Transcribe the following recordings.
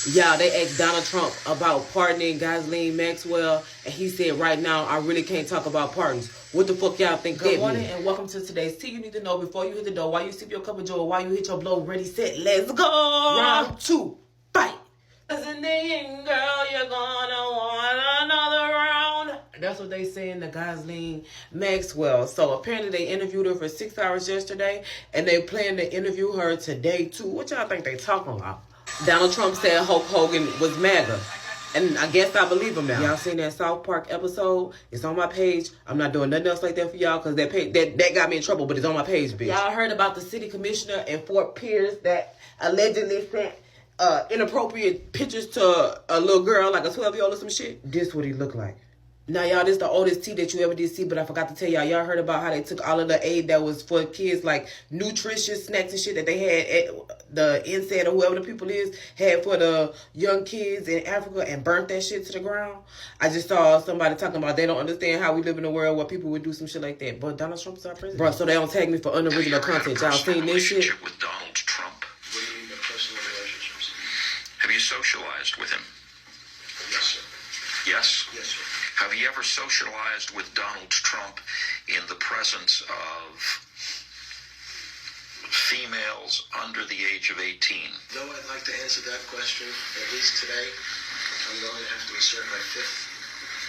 Yeah, they asked Donald Trump about pardoning Ghislaine Maxwell, and he said, right now, I really can't talk about pardons. What the fuck y'all think? Good morning, and welcome to today's tea. You need to know before you hit the door, while you sip your cup of joy, while you hit your blow, ready, set, let's go! Round two, fight! Listening, girl, you're gonna want another round. That's what they saying to Ghislaine Maxwell. So apparently they interviewed her for 6 hours yesterday, and they plan to interview her today too. What y'all think they talking about? Donald Trump said Hulk Hogan was MAGA. And I guess I believe him now. Y'all seen that South Park episode? It's on my page. I'm not doing nothing else like that for y'all because that got me in trouble, but it's on my page, bitch. Y'all heard about the city commissioner in Fort Pierce that allegedly sent inappropriate pictures to a little girl, like a 12-year-old or some shit? This what he looked like. Now, y'all, this the oldest tea that you ever did see, but I forgot to tell y'all. Y'all heard about how they took all of the aid that was for kids, like nutritious snacks and shit that they had at the NSAID or whoever the people is, had for the young kids in Africa and burnt that shit to the ground. I just saw somebody talking about they don't understand how we live in a world where people would do some shit like that. But Donald Trump's our president. Bro, so they don't tag me for unoriginal content. Y'all seen this shit? With Donald Trump. What do you mean by personal relationships? Have you socialized with him? Yes, sir. Yes? Yes, sir. Have you ever socialized with Donald Trump in the presence of females under the age of 18? Though I'd like to answer that question, at least today, I'm going to have to assert my 5th,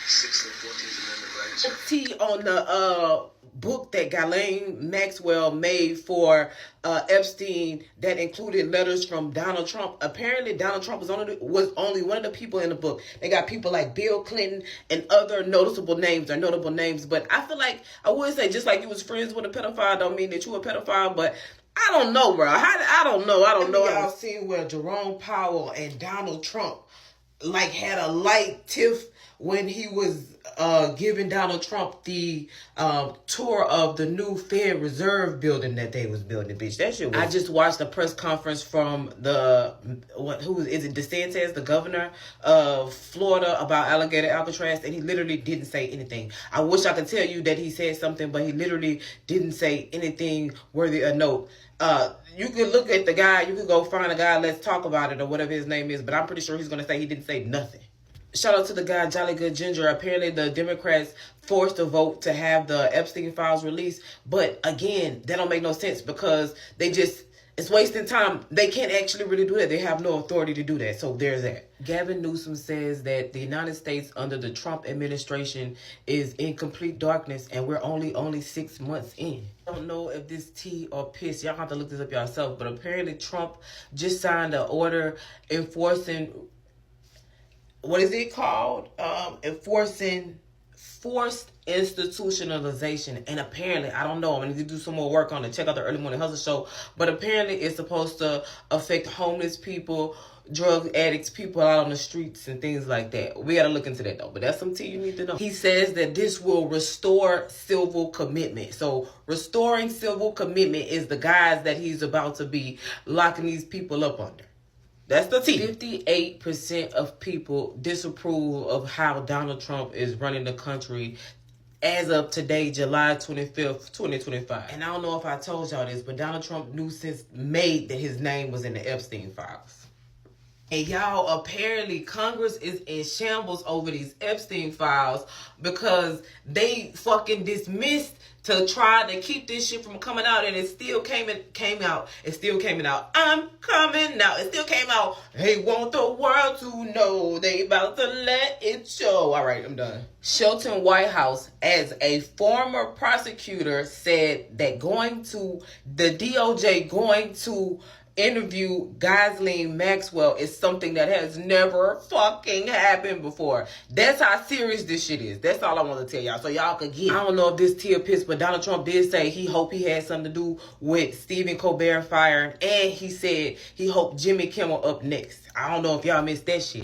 6th, and 14th Amendment rights. T on the book that Ghislaine Maxwell made for Epstein that included letters from Donald Trump. Apparently, Donald Trump was only one of the people in the book. They got people like Bill Clinton and other notable names. But I feel like, I would say, just like you was friends with a pedophile, don't mean that you a pedophile, but I don't know, bro. I don't know. Y'all seen where Jerome Powell and Donald Trump like had a light tiff when he was giving Donald Trump the tour of the new Fed Reserve building that they was building, bitch. That shit was... I just watched a press conference from who is it, DeSantis, the governor of Florida, about Alligator Alcatraz, and he literally didn't say anything. I wish I could tell you that he said something, but he literally didn't say anything worthy of note. You can look at the guy, you can go find a guy, let's talk about it, or whatever his name is, but I'm pretty sure he's going to say he didn't say nothing. Shout out to the guy, Jolly Good Ginger. Apparently, the Democrats forced a vote to have the Epstein files released. But again, that don't make no sense because it's wasting time. They can't actually really do that. They have no authority to do that. So there's that. Gavin Newsom says that the United States under the Trump administration is in complete darkness and we're only 6 months in. I don't know if this tea or piss. Y'all have to look this up yourself. But apparently Trump just signed an order enforcing... what is it called? Enforcing forced institutionalization. And apparently, I don't know, I'm going to do some more work on it. Check out the Early Morning Hustle show. But apparently, it's supposed to affect homeless people, drug addicts, people out on the streets and things like that. We got to look into that, though. But that's some tea you need to know. He says that this will restore civil commitment. So, restoring civil commitment is the guise that he's about to be locking these people up under. That's the tea. 58% of people disapprove of how Donald Trump is running the country as of today, July 25th, 2025. And I don't know if I told y'all this, but Donald Trump knew since May that his name was in the Epstein files. And y'all, apparently Congress is in shambles over these Epstein files because they fucking dismissed to try to keep this shit from coming out, and it still came out. It's still coming out. I'm coming out. It still came out. They want the world to know. They about to let it show. All right, I'm done. Shelton Whitehouse, as a former prosecutor, said that the DOJ going to interview Ghislaine Maxwell is something that has never fucking happened before. That's how serious this shit is. That's all I want to tell y'all. So y'all could get. I don't know if this tea or piss, but Donald Trump did say he hoped he had something to do with Stephen Colbert firing. And he said he hoped Jimmy Kimmel up next. I don't know if y'all missed that shit.